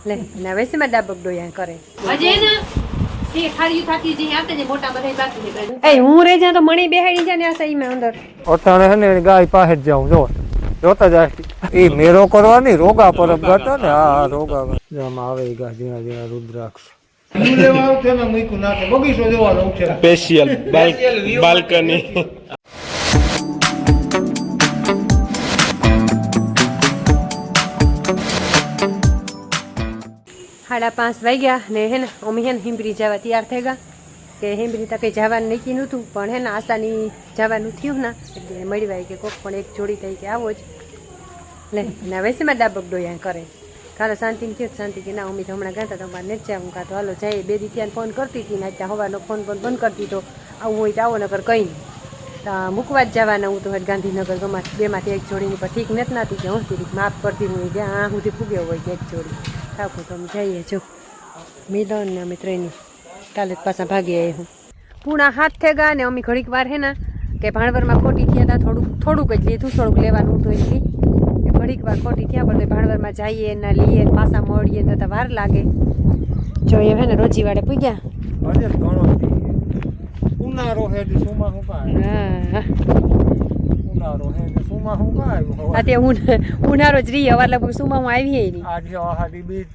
લે ના વૈસે માં ડાબક ડોયા કરે અજે ને તે ખારીયું થાકી જે આતે જે મોટા બધા બાકી ને એ હું રે જા તો મણી બેહાડી જા ને આ સહી માં અંદર ઓટાણે હે ને ગાય પાસે જ જાઉં જો જોતા જાય એ મેરો કરવાની રોગા પરબ ગતો ને આ રોગા જામ આવે ગા જીણા જીણા રુદ્રાક્ષ લેવા આવતે ને મૂકું નાખે બગીચો જોવાનો છે સ્પેશિયલ બાલ્કની 5:30 વાગ્યા ને હે ને અમે હે ને હિંબરી જવા તૈયાર થઈ ગયા કે હિંબરી તકે જવાનું નક્કી નહોતું પણ હે ને આસાની જવાનું થયું ને એટલે મળી વાય કે કોક પણ એક જોડી થઈ કે આવો જ લે ના વૈસેમાં ડાબક ડોયા કરે કાલે શાંતિને થયું શાંતિ કે ના અમે તો હમણાં ગયા હતા તમારે નથી જવું કાં તો હાલો જાય 2 દી ત્યાં ફોન કરતી હતી ને અત્યારે હવાનો ફોન પણ બંધ કરી દીધો આવું હોય તો આવો નગર કંઈ નહીં મૂકવા જ જવાના હું તો ગાંધીનગર ગમાત બેમાંથી એક જોડીની પણ ઠીક નથી નાતી કે હું તીરીક માફ કરતી હું જ્યાં સુધી ફૂગ્યો હોય કે એક જોડી થાકું તો અમે જઈએ જો મિલન ને અમે ત્રણની કાલે જ પાછા ભાગી આવી હું 6:30 થઈ ગયા ને અમે ઘડીક વાર હે ને કે ભાણવરમાં ખોટી થયા હતા થોડુંક જ લીધું થોડુંક લેવાનું હતું એટલે ઘડીક વાર ખોટી થયા પણ ભાણવરમાં જઈએ ને લઈએ પાછા મળીએ ને તો વાર લાગે જો એ હે ને રોજીવાડે પૂગ્યા અરે ઘણો ઉનાળો હે તો સુમા હું કાય હા ઉનાળો હે તો સુમા હું કાય આ તે ઉનાળો જ રહી હવાર લગભગ સુમામાં આવી નહીં આજે આહાડી બીજ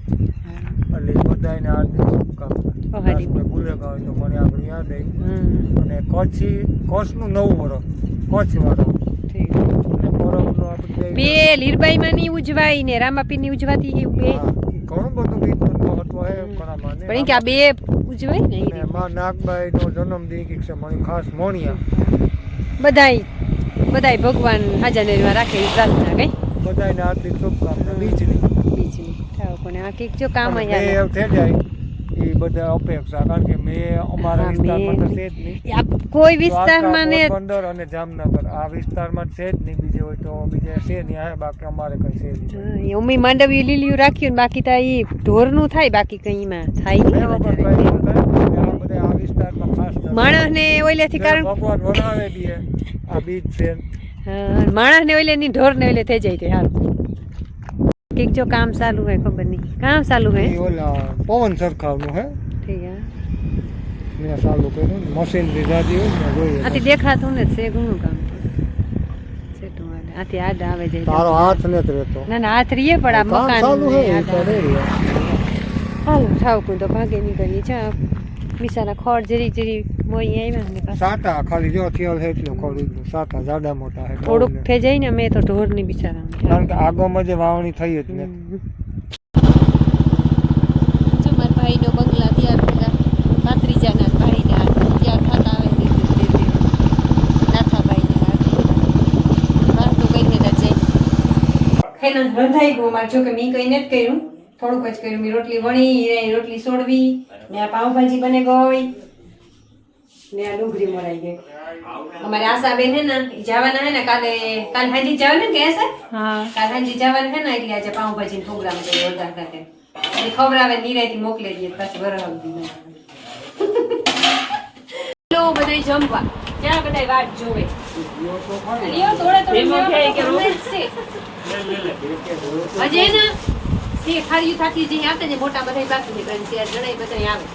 એટલે બધાને આરતી કામ આહાડી ભૂલે ગયો તો મને આપણે યાદ આવી અને કચ્છનું નવું વર્ષ કચ્છ વાળો ઠીક અને પરમનો આપણે બે લીરબાઈમાં ની ઉજવાય ને રામાપીરની ઉજવાતી એ બે ઘણું બધું ગીતનું મહત્વ હે ઘણામાં ને પણ કે આ બે ઉજવાય ને અને માં નાગબાઈનો જન્મદિન કે છે મને ખાસ મોણિયા બધાય ભગવાન હાજર રાખે એ પ્રાર્થના કઈ બધાને હાર્દિક શુભકામના બીજની થાવ પણ આ કઈક જો કામ મેં એવું થઈ જાય એ બધા અપેક્ષા કારણ કે મેં અમારા વિસ્તારમાં તો છે જ નહીં કોઈ વિસ્તારમાં ને પોરબંદર અને જામનગર આ વિસ્તારમાં છે જ નહીં બીજે હોય તો બીજે છે નહીં આવે બાકી અમારે કઈ છે નહીં ઉમી માંડવી લીલીયું રાખ્યું ને બાકી તો એ ઢોરનું થાય બાકી કઈ માં થાય નહીં આ વિસ્તારમાં ખાસ માણસ ને ઓલેથી કારણ ભગવાન બનાવે દે આ બીજ છે માણસ ને ઓલે ની ઢોર ને ઓલે થઈ જાય તે હાલ કઈક જો કામ ચાલુ હે ખબર નહીં કામ ચાલુ હે ઓલા પવન સરખાવનું હે ઠીક હે મેં ચાલુ કર્યું મશીન રીઝાદી હોય ને જોઈએ આથી દેખાતું ને છે ઘણું કામ સેટું વાલે આથી આડ આવે જાય તારો હાથ ને રહેતો ના હાથ રીએ પણ આ મકાન ચાલુ હે હાલ ઠાવકું તો ભાગે નીકળી જા બિચારા ખોડ જરી મોઈ આવ્યા ને સાટા ખાલી જો થેલ હે એટલું ખોડી સાટા જાડા મોટા હે થોડુંક થઈ જાય ને મેં તો ઢોર ની બિચારા કારણ કે આગોમાં જે વાવણી થઈ જ ને જો મારા ભાઈનો બંગલા તૈયાર થયા ભાત્રીજાના ભાઈના તૈયાર થતા આવે નાથાભાઈને મારે તો કઈ ને જાય હેનો રંધાઈ ગયો મારે જો કે મેં કઈ નથી કર્યું થોડુંક જ કર્યું મેં રોટલી વણી રોટલી સોડવી ને આ પાઉંભાજી બને ગઈ ને આ ડુંગળી મરાઈ ગઈ અમારે આશાબેન હે ને જવાના હે ને કાલે હાજી જવાના કે હે સર હા કાલે હાજી જવાના હે ને એટલે આજે પાઉંભાજી પ્રોગ્રામ છે વધારે કાકે એટલે ખબર આવે નિરાયથી મોકલી દઈએ પાછી વરહાવ દી લો બધાય જમવા ક્યાં બધાય વાટ જોવે લ્યો થોડે કે અજે ને તે ખારીયું થાકી જે આવતે જે મોટા બધાય બાકી છે કારણ કે જણાય બધાય આવે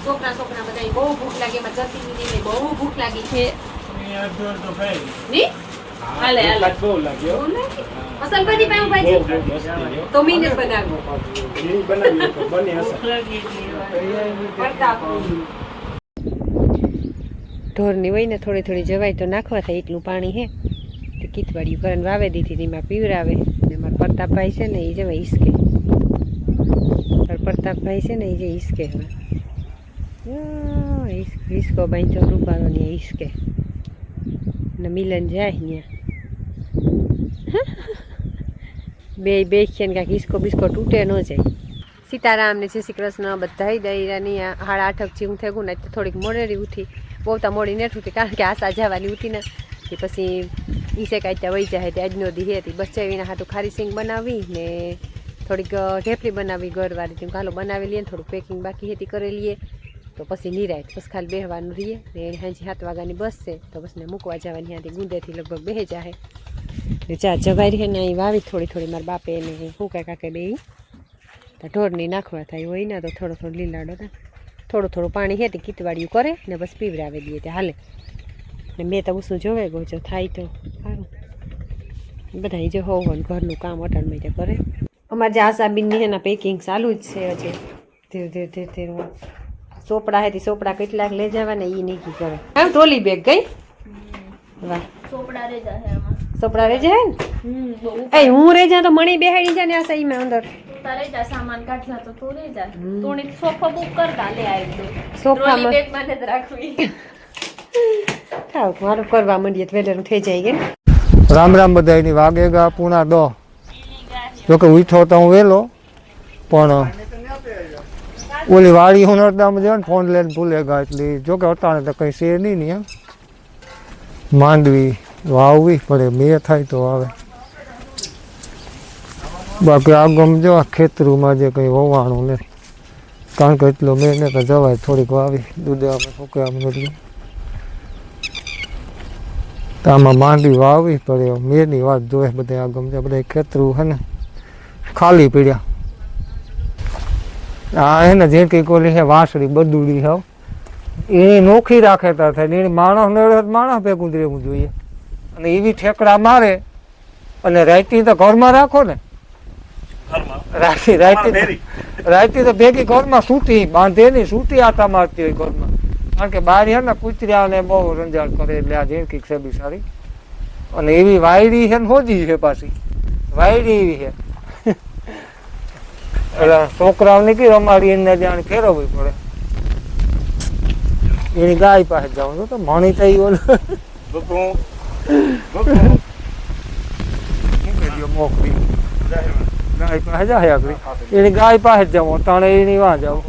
છોકરા બધાય બહુ ભૂખ લાગે એમાં જતી ની બહુ ભૂખ લાગી છે ની હાલે બહુ લાગ્યો અસલ બધી પાઉંભાજી તો મીને બનાવો બની ઢોરની હોય ને થોડી જવાય તો નાખવા થાય એટલું પાણી હે તો કીતવાડિયું કરીને વાવે દીધી એમાં પીવરાવે ને મારા પ્રતાપભાઈ છે ને એ જવા ઈસકે પ્રતાપભાઈ છે ને એ જે ઈસકે હવે ઈસકો બાંધો રૂપારો ને ઈસકે ને મિલન જાય ત્યાં બે છે ને કાંઈક ઈસકો બિસ્કો તૂટે ન જાય સીતારામ ને જય શ્રી કૃષ્ણ બધા દૈરાની 8:30 જેવું થઈ ગયું ને થોડીક મોડેરી ઉઠી બહુ તો મોડી નથી ઉઠી કારણ કે આશા જવાની ઉઠી ને કે પછી ઈસે કાંઈ ત્યાં વહી જાય આજનો દી હતી બસ ચાવીના હાથું ખારી સિંગ બનાવી ને થોડીક ઢેફલી બનાવી ગળવાળી તેમ કાલો બનાવી લઈએ ને થોડુંક પેકિંગ બાકી હતી કરી લઈએ તો પછી નિરાય બસ ખાલી બેહવાનું રહીએ ને એને હાજી 7 વાગ્યાની બસ છે તો બસ ને મૂકવા જવાની ત્યાંથી ગુંદેથી લગભગ બેહી જાય ને ચા જવાઈ રહે ને અહીં વાવી થોડી મારા બાપે ને હું કાંઈ કાકે બે તો ઢોરની નાખવા થાય હોય ને તો થોડો થોડો લીલાડો ને થોડું પાણી હે તે કીતવાડિયું કરે ને બસ પીવડાવી દઈએ તે હાલે ને મેં તો ઉસું જોવે ગયો જો થાય તો સારું બધા જે હોવું ઘરનું કામ અટાણમાં તે કરે અમારે જે આશાબીનની એના પેકિંગ ચાલુ જ છે હજી ધીરે ધીરે ચોપડા હે ચોપડા કેટલાક લઈ જવા ને એ નીકળી કરે એમ ટ્રોલી બેગ ગઈ વાહ ચોપડા રે જા હે આમાં ચોપડા રહી જાય ને એ હું રહી જા તો મણી બેહાડી જાય ને આશા ઈ મેં અંદર તારે જા સામાન કાઢલા તો તું રે જા તું એક સોફા બુક કરતા લે આવી દો સોફામાં- ટ્રોલી બેગ માં જ રાખવી થાવ મારું કરવા માંડીએ તો વેલેરું થઈ જાય કે રામ રામ બધાયની વાગેગા પૂણા દો જોકે ઉઠો તો હું વહેલો પણ ઓલી વાડી હું નરદામ જાય ને ફોન લઈને ભૂલેગા એટલે જોકે અટાણે તો કંઈ છે નહીં ને એમ માંડવી વાવવી પડે મેં થાય તો આવે બાકી આ ગમજો આ ખેતરુમાં જે કંઈ વવાણું ને કારણ કે એટલો મેં ને તો જવાય થોડીક વાવી દૂધવામાં ફૂકવામાં બધું તો આમાં માંડવી વાવવી પડે મેની વાત જોવે બધા આ ગમજા બધા ખેતરું છે ને ખાલી પીડ્યા આ હે ને જે કંઈક ઓલી છે વાંસળી બદુડી હાવ એ નોખી રાખે તા થાય એને માણસ નડે માણસ ભેગું જ રહેવું જોઈએ અને એવી ઠેકડા મારે અને રાયતી તો ઘરમાં રાખો ને રાયતી તો ભેગી ઘરમાં સૂતી બાંધે નહીં સૂતી આટા મારતી હોય ઘરમાં કારણ કે બહાર છે ને કૂતર્યાને બહુ રંજાડ કરે એટલે આ જેમ કંઈક છે બિસારી અને એવી વાયરી છે ને હોજી છે પાછી વાયરી એવી છે એટલે છોકરાઓને કી રમાડી એને જાણે ફેરવવી પડે એની ગાય પાસે જાઉં તો મણી થઈ ઓલું મોકલી ગાય પાસે જાય આગળ એની ગાય પાસે જ જાઉં અટાણે એની વાં જાઉં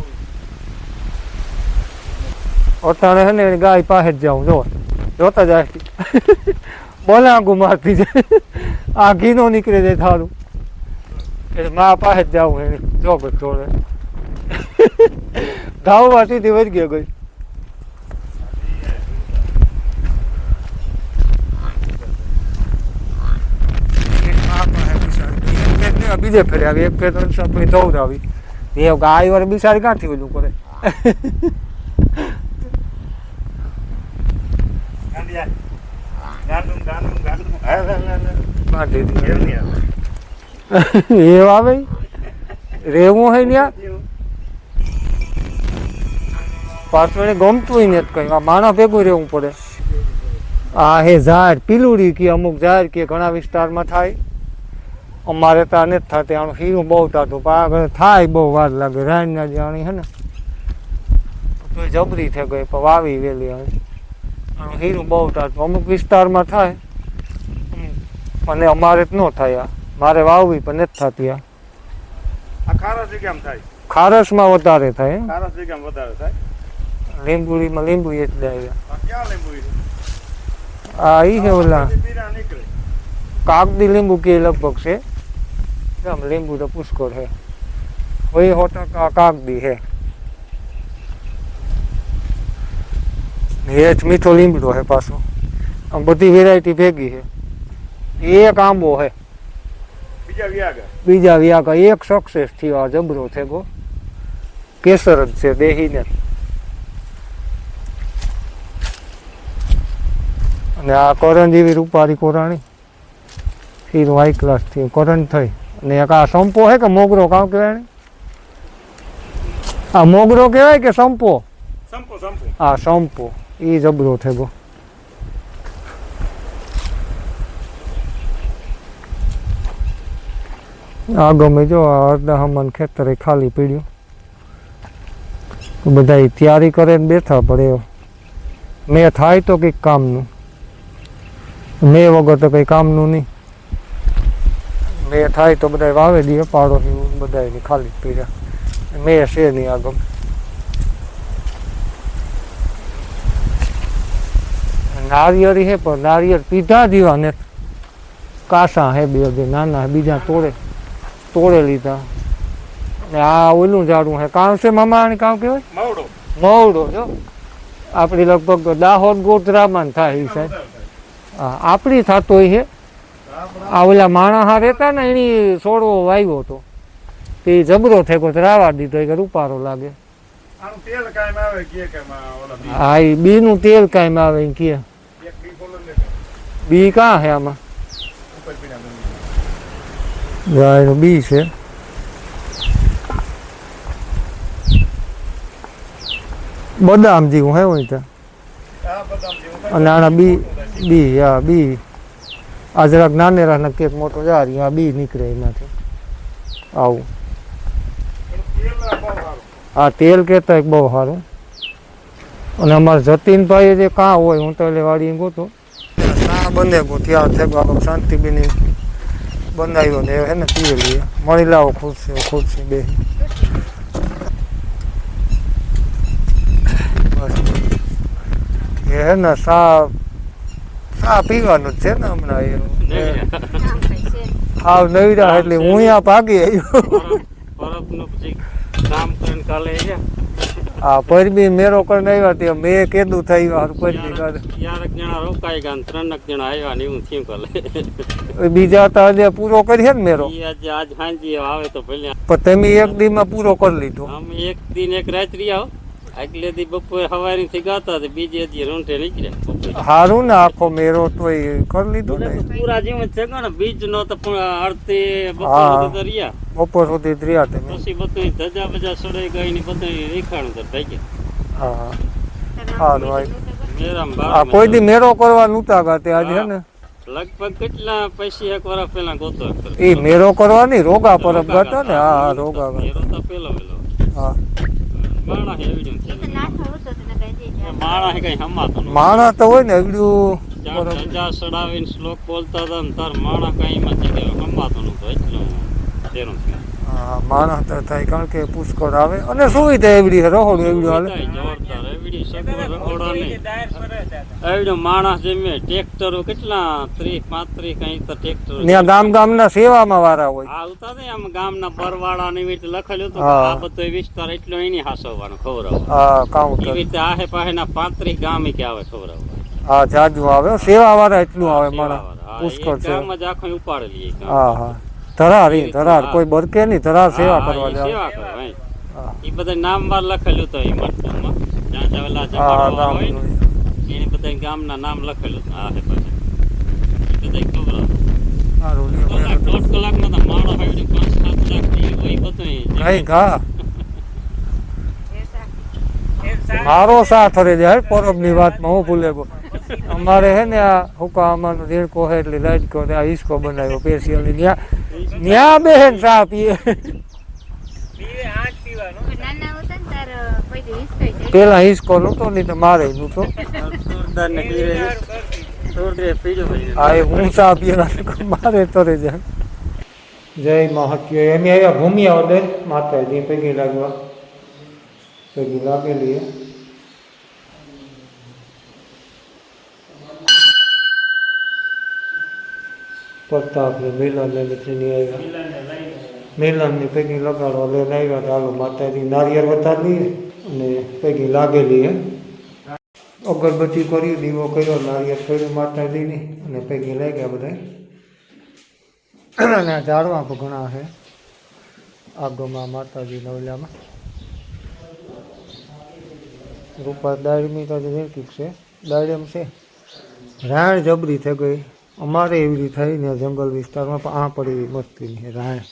અટાણે છે ને એની ગાય પાસે જ જાઉં જોતા જાય બોલાંગુ મારતી જાય આ ઘી નો નીકળે જાય થારું એટલે મા પાસે જ જાઉં એની જોગત જોડે ધાવવા સીધી વધી ગયો ગઈ બીજે ફેરે આવી એક ફેર આપણી દોડાવી એ ગાય વાર બિસારી ક્યાંથી ઓલું કરે એ આવે રેવું હોય ને પાછું એને ગમતું હોય ને કઈ આ માણસ ભેગું રહેવું પડે આ હે ઝાડ પીલુડી કે અમુક ઝાડ કે ઘણા વિસ્તારમાં થાય અમારે ત્યાં નથી થતી આનું હીરું બહુ થતું પણ આગળ થાય બહુ વાર લાગે રાઈના જાણી હે ને તો જબરી થઈ ગઈ પણ વાવી વેલી આનું હીરું બહુ થતું અમુક વિસ્તારમાં થાય અને અમારે જ ન થાય આ મારે વાવવી પણ નથી થતી આ ખારસ કેમ થાય ખારસમાં વધારે થાય ખારસ કેમ વધારે થાય લીંબુડીમાં લીંબુ એટલે આવ્યા ક્યાં લીંબુ આ ઈ છે ઓલા પીરા નીકળે કાગદી લીંબુ કે લગભગ છે આમ લીંબુ તો પુષ્કળ છે હોય 100% કાગદી છે એ જ મીઠો લીમડો છે પાછો આમ બધી વેરાયટી ભેગી છે એક આંબો છે બીજા વ્યાગા એક સક્સેસ થયો આ જબરો થેગો કેસર જ છે દેહીને અને આ કરણ જેવી રૂપારી કોરાણી હીરો હાઈ ક્લાસ થી કરણ થઈ અને એક આ સંપો હે કે મોગરો કામ કહેવાય આ મોગરો કહેવાય કે સંપો હા સંપો એ જબરો થેગો આ ગમે જો અડધા હમણ ખેતરે ખાલી પીડ્યું બધા તૈયારી કરે ને બેઠા પડે મેં થાય તો કંઈક કામનું મેં વગર તો કંઈ કામનું નહીં મેં થાય તો બધા વાવે દે પાડો બધા ખાલી પીડ્યા મેં છે નહીં આગળ નારિયેળ હે પણ નારિયેળ પીધા જેવા ને કાસા હે બે નાના બીજા તોડે લીધા ને આ ઓલું ઝાડું હે કામ છે મામા કામ કહેવાય મવડો જો આપણી લગભગ દાહોદ ગોધરામાં થાય એ સાહેબ હા આપણી થતો હોય છે આ ઓલા માણસ રહેતા ને એની છોડવો વાવ્યો હતો એ જબરો થયો તો રાવા દીધો કે રૂપારો લાગે. આનું તેલ કાયમ આવે કે ઓલા બી હા એ બીનું તેલ કાંઈ આવે એમ કે એક બી બોલો ને બી કાં છે આમાં? ઉપર પીડા બની ગાયનું બી છે. બદામ જેવું હે હોય ત્યાં આ બદામ જેવું અને આના બી હા બી આ જરાક નાનેરાના કેક મોટો જારી આ બી નીકળે એમાંથી આવું. તેલ બહુ સારું. આ તેલ કહેતા બહુ સારું. અને અમારા જતીનભાઈ જે કાં હોય હું તો એટલે વાળી ગોતો ના બંને ગો ત્યાં થયો શાંતિબેની બનાવ્યો ને હે ને પીએ લઈએ મળી લાવો ખુરશી બે એ હે ને સા પીવાનું જ છે ને હમણાં એ હાવ નવીરા એટલે હું અહીંયા ભાગી આવ્યો. હા પરબી મેરો કરીને આવ્યા ત્યાં મેં કીધું થઈ ગયું પરબી કરે જણા રોકાઈ ગયા 3 જણા આવ્યા ને એવું થયું કાલે. બીજા તો હજે પૂરો કરીએ ને મેરો આજ સાંજે આવે તો ભલે પણ તમે એક દી માં પૂરો કરી લીધો. અમે એક દિન એક રાત્રિ આવો આગલે દી બપોરે સવારી થી ગાતા બીજે દી રૂંઢે નીકળ્યા બપોરે. સારું ને આખો મેરો તો કરી લીધો ને પૂરા જેમ જ છે ને બીજ નો તો અડધી બપોર સુધી રહ્યા બપોર સુધી જ રહ્યા તમે. પછી બધું ધજા બજા સડાઈ ગઈ ને બધું રેખાણું તો થઈ ગયા. હા સારું ભાઈ મેરામ આ કોઈ દી મેરો કરવા નહોતા ગાતે આજે હે ને લગભગ કેટલા પૈસા એક વર્ષ પહેલા ગોતો એ મેરો કરવાની રોગા પરબ ગાતા ને હા રોગા મેરો તો પેલો હા માણસ એવી માણસ કઈ હમાતો માણસ તો હોય ને એવડું ધજા સડાવીને શ્લોક બોલતા હતા ને તાર માણસ કઈ માં હમાતો નતો એટલું તેનું હા માણસ તો થાય કારણ કે પુષ્કળ આવે અને સુવિધા એવડી રહોડું એવડું હાલે જોરદાર એવડી સગવડ રખોડા નહીં એવડું માણસ જેમે ટ્રેક્ટરો કેટલા 30-35 કઈ તો ટ્રેક્ટરો ત્યાં ગામના સેવામાં વાળા હોય આવતા ને આમ ગામના પરવાળા ની રીતે લખેલું હતું હા. આ બધો વિસ્તાર એટલો એની હાસવવાનો ખવડાવો હા એવી કાઉન્ટર રીતે આહે પાહેના 35 ગામ કે આવે ખવડાવવા હા જાજુ આવે સેવા વાળા એટલું આવે મારા પુષ્કળ છે. ગામ જ આખો ઉપાડેલી હા હા ધરાર કોઈ બરકે નહીં ધરાર સેવા કરવા જાય. સેવા કરો હા. એ બધા નામ વાર લખેલું તો હિંમતપુરમાં જ્યાં જાવેલા હા જમાડવા ગામ હોય ને એને બધા ગામના નામ લખેલું હતું આહે પાસે એ બધા ખબર સારું લ્યો. દોઢ કલાકમાં તો માણસ આવી 5-7 લાખ થી હોય બધું કઈ ઘા મારો સાથ રે જાય પરબ ની વાતમાં હું ભૂલે ગયો. અમારે હે ને આ હુકા અમારનો રેડકો હે એટલે લાઈટ કો આ હિસ્કો બનાવ્યો સ્પેશિયલ ન્યા બેહેન ચા પીએ પેલા હિસ્કો નહોતો નહીં તો મારે નહોતો. હા એ હું ચા પીએલા મારે તો રે જાય. જય મહાત્ય એમ આવ્યા ભૂમિયા ઓર્ડર માતાજી પૈકી લાગવા પૈકી લાગેલી પ્રતાપ ને મિલન ને બધી આવ્યા મિલનની પૈકી લગાડવા લઈને આવ્યા તો હાલો માતાજી નારિયેળ વધારી અને પૈકી લાગેલી હે અગરબત્તી કરી દીવો કર્યો નારિયેળ કર્યું માતાજીની અને પૈકી લઈ ગયા બધા. અને ઝાડવા પણ ઘણા છે આગમાં માતાજીના ઓલામાં રૂપા દાળમી તો રેકીક છે દાળમ છે. રાણ જબરી થઈ ગઈ અમારે એવી થઈ ને જંગલ વિસ્તારમાં પણ આ પડી મસ્તીની રાણ.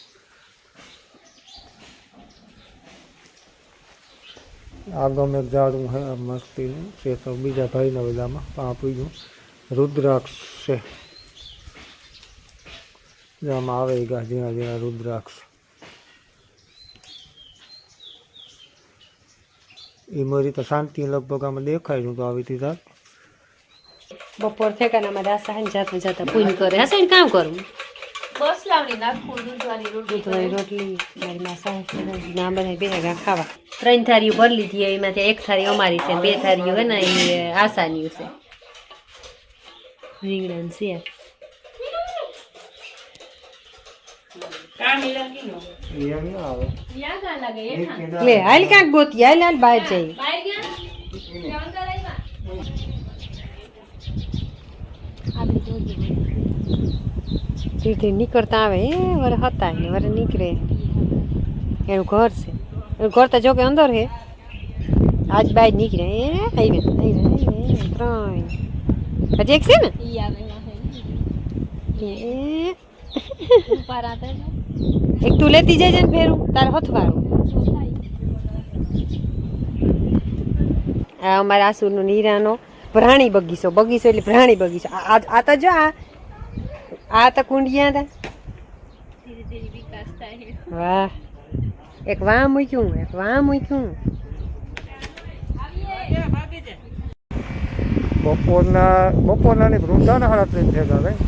આગમ એક ઝાડું છે મસ્તીનું છે તો બીજા ભાઈના ઓલામાં આ પીયું રુદ્રાક્ષ છે. આમાં આવે ગયા ઝીણા ઝીણા રુદ્રાક્ષ એ મારી તો શાંતિ લગભગ આમાં દેખાય તો આવી હતી રાત બપોર થયા અમારે આશા હે જાતા જાતા પૂન કરે હશે ને કામ કરું બસ લાવણી નાખું દૂધવાળી રોટલી દૂધવાળી રોટલી મારી માં સાહેબ ના બનાવી બે ગા ખાવા 3 થાળીઓ ભરી લીધી એમાંથી એક થાળી અમારી છે 2 થાળીઓ હે ને એ આશાની છે રીંગણા છે લે હાલ કાંક ગોતી હાલ બહાર જઈ ધીરે નીકળતા આવે વર હતા ને વર નીકળે એનું ઘર છે. એનું ઘર તો જો કે અંદર છે. આજ બહાર નીકળે એ આવી 3 હજી એક છે ને ઈ આવે વાહે એ ઉપર આતે એક તું લેતી જાય ને ફેરું તારે હથવાળું. આ અમારા આસુરનો નીરાનો પ્રાણી બગીચો એટલે પ્રાણી બગીચો. આ તો જો આ તો કુંડિયા હતા. ધીરે ધીરે વિકાસ થાય. વાહ એક વાં મૂક્યું બપોરના ની વૃંદાના 3:30 થયા ભાઈ.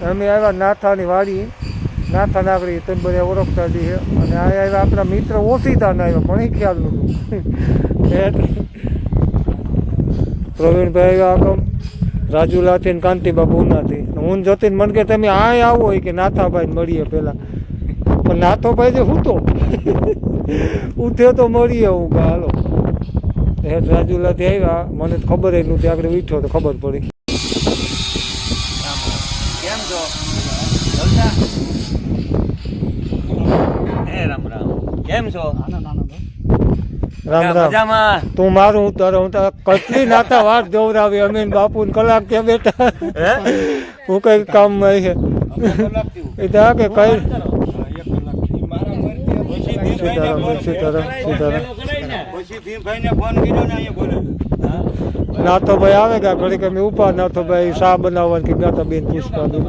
અમે આવ્યા નાથાની વાડી. નાથા નાગરી તમે બધા ઓળખતા જ છે. અને આ આવ્યા આપણા મિત્ર ઓસીતાના આવ્યા મને ખ્યાલ નહોતું. પ્રવીણભાઈ આવ્યા આગમ રાજુલાથી ને કાંતિબા પૂનાથી. હું જતી મને કે તમે આ આવો હોય કે નાથાભાઈ મળીએ પેલા. પણ નાથોભાઈ જે હું તો ઉઠ્યો તો મળીએ હું હાલો. રાજુલાથી આવ્યા મને તો ખબર જ નહોતી. આગળ ઉઠ્યો તો ખબર પડી. કેમ છો? હે રામ રામ. કેમ છો? રામ રામ. મજામાં? તું મારું હું તારા કેટલી નાતા વાર જોવરાવી અમે ને બાપુ ને કલાક ત્યાં બેઠા. હું કઈ કામમાં છે એ તો કે કઈ નાતો ભાઈ આવે કે ઘડી કે ઉપા નાતો ભાઈ શા બનાવવાની કે ગાતા બેન પુષ્પા બેન.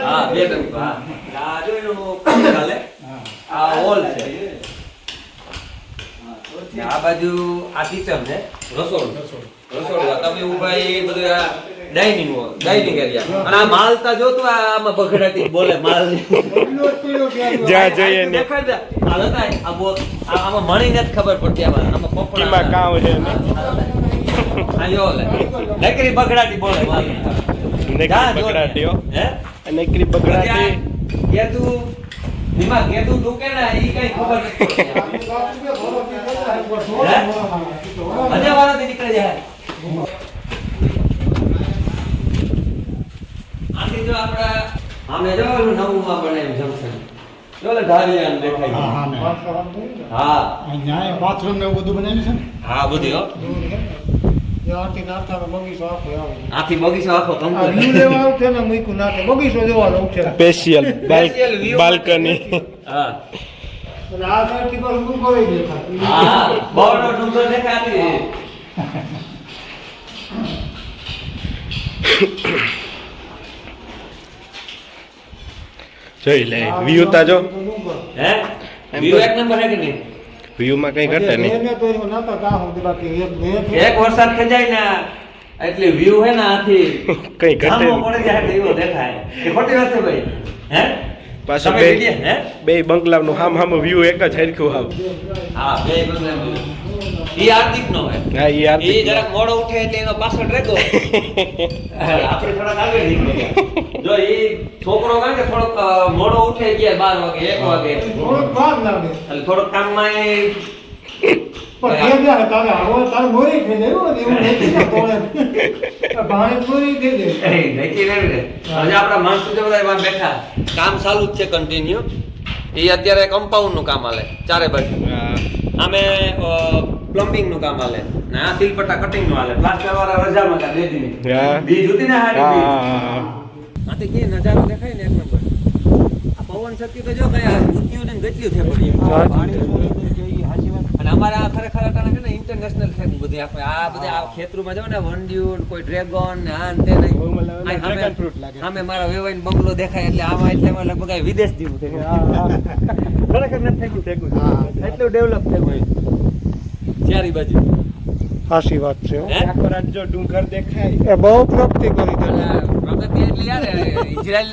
હા, બે ટંક. હા. આ જો એનું ચાલે. આ હોલ છે. આ બાજુ આ કિચન છે. રસોડું. તમે ઉભા એ બધું આ ડાઇનિંગ એરિયા. અને આ માલતા જો તું આમાં બગડાટી બોલે માલ. જ્યાં જોઈએ ને દેખાય છે. આ લતાય આ આમાં મણી નથી ખબર પડતી. આમાં પપડા કામ છે ને આ જો લે નકરી બગડાટી બોલે માલ. બગડાટીઓ નકરી બગડાટી કે તું દિમાગ કે તું ડૂકે ના ઈ કઈ ખબર નથી. મજા વાળા નીકળે જાય. આથી જો આપડા આમે જો નવું માં બનાવ્યું જંકશન. જો લે ધારિયા દેખાય. હા અહીંયા બાથરૂમ ને એવું બધું બનાવ્યું છે ને. હા બધું હો. ત્યાંથી નાથાનો બગીચો આખો આવે. આથી બગીચો આખો આ કમ્પ્લીટ. વ્યૂ લેવા આવું છે ને મૂક્યું નાથે બગીચો જોવાનો છે. સ્પેશિયલ બાલ્કની હા અને આ સાઈડથી પર ડુંગરો દેખાય. હા બહુનો ડુંગર દેખાતી. જોઈ લે વ્યૂ તા જો હે વ્યૂ એક નંબર હે કે નહીં? વ્યૂ માં કઈ ઘટે નહીં. મેં તો એનું નાતા કામ હતું બાકી એક વરસાદ ખેંચાય ને એટલે વ્યૂ હે ને આથી કઈ ઘટે સામો નહીં. પડી જાય એટલે એવો દેખાય. એ ખોટી વાત છે ભાઈ. હે પાછું તમે વિડિયો હે બે બંગલાનું હામ વ્યૂ એક જ હરખું આવ. હા બે બંગલા ઈ હાર્દિક નો હે. હા ઈ યાર ઈ જરાક મોડો ઉઠે એટલે એનો પાછળ રેગો. આપણે થોડા આગળ નીકળ્યા. જો ઈ છોકરો કાં કે થોડોક મોડો ઉઠે ગયા 12 વાગે 1 વાગે થોડોક ભાગ લાગે એટલે થોડોક કામમાં એ પણ જે જાય તારે આવો તારે મોરી થઈ જાય એવું નથી ને તોડે ભાણે મોરી થઈ જાય. નક્કી રહેવું ને. આજે આપણા માણસો જે બધા એમાં બેઠા કામ ચાલુ જ છે કન્ટિન્યુ. એ અત્યારે કમ્પાઉન્ડ નું કામ હાલે ચારે બાજુ. આમે પ્લમ્બિંગ નું કામ હાલે ને આ સિલપટ્ટા કટિંગ નું હાલે. પ્લાસ્ટર વાળા રજામાં કા 2 દિન હા. દી જોતી ને હારી દી. હા આથી કે નજારો દેખાય ને એક નંબર. આ પવન શક્તિ તો જો કયા ઊંચી ને ગચલી છે પડી. અને અમારા આ ખરેખર અટાણે છે ને ઇન્ટરનેશનલ છે બધી આપણે આ બધા આ ખેતરોમાં જાવ ને વંડ્યુન કોઈ ડ્રેગન ને આ ને તે નહીં. સામે મારા વેવાઈન બંગલો દેખાય એટલે આમાં એટલે એમાં લગભગ આ વિદેશ જેવું થઈ ગયું. ખરેખર નથી થઈ ગયું. એટલું ડેવલપ થઈ ગયું ચારી બાજુ. સાચી વાત છે હો. હે જો ડુંગર દેખાય એ બહુ પ્રગતિ કરી છે. અને પ્રગતિ એટલે યાર ઇઝરાયલ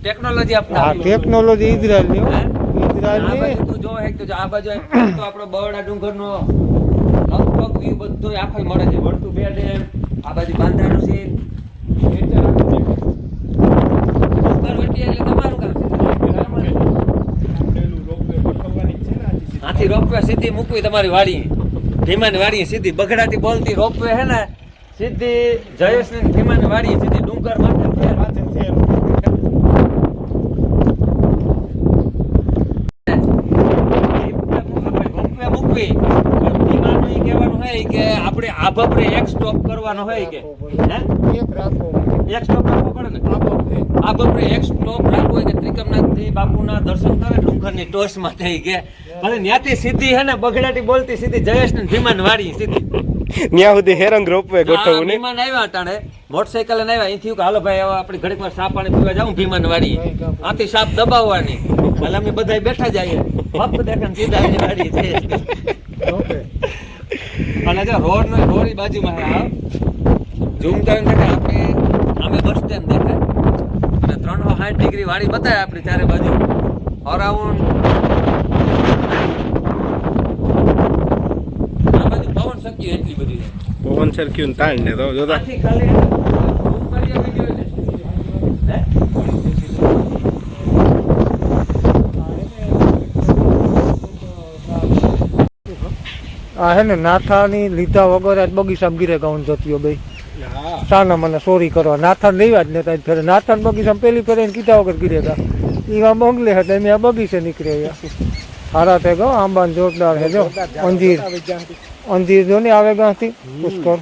ટેકનોલોજી આ આપતા ટેકનોલોજી ઇઝરાયલની હો. હે? ઇઝરાયલની આ બાજુ તું જોવે કે જો આ બાજુ તો આપણો બરડા ડુંગરનો લગભગ વ્યૂ બધો આખો મળે છે. વળતું બે ડેમ આ બાજુ બાંધાનું છે. ઉપરવટી એટલે તમારું કામ છે. આથી રોપવે સીધી મૂકવી તમારી વાડી ભીમાની વાડી સીધી બગડાટી બોલતી રોપવે હે ને સીધી જયેશ ને ભીમાની વાડી સીધી ડુંગર માથે હે કે આપણે આ બપરે એક સ્ટોપ કરવાનો હોય કે હે એક રાખો એક સ્ટોપ રાખવો પડે ને આ બપરે એક સ્ટોપ રાખવો હોય કે ત્રિકમનાથજી બાપુના દર્શન કરે ડુંગરની ટોચમાં થઈ કે ભલે ત્યાંથી સીધી હે ને બગડાટી બોલતી સીધી જયેશ ને ભીમાન વાડી સીધી ત્યાં સુધી હેરંગ રોપવે ગોઠવવું ને ભીમાન આવ્યા અટાણે મોટરસાઇકલ ને આવ્યા અહીંથી કે હાલો ભાઈ હવે આપણે ઘડીક વાર સાપ પાણી પીવા જાઉં ભીમાન વાડી આથી સાપ દબાવવાની એટલે અમે બધા બેઠા જઈએ ફક્ત દેખાને સીધા એની વાડી છે અને જો રોડ બાજુમાં ઝૂમ કરીને આપણે અમે બસ સ્ટેન્ડ દેખાય અને 360 ડિગ્રી વાડી બતાવે આપણી ચારે બાજુ અરાઉન્ડ આ બાજુ પવન શક્તિ એટલી બધી છે પવન સરખ્યું તાણ ને તો જોતા આથી ખાલી ઝૂમ કરી વિડિયો ને આ હે ને નાથાની લીધા વગર આજ બગીચામાં ગીરે ગાઉન જતીઓ ભાઈ સાના મને ચોરી કરવા નાથાને લેવા જ નતા ફેરે નાથાને બગીચામાં પેલી ફેરે કીધા વગર ગીરે ગા એવા બંગલે હતા એમ આ બગીચે નીકળ્યા હારા થઈ ગયો આંબાને જોરદાર હે જો અંજીર જો ને આવે ગાંથી પુષ્કળ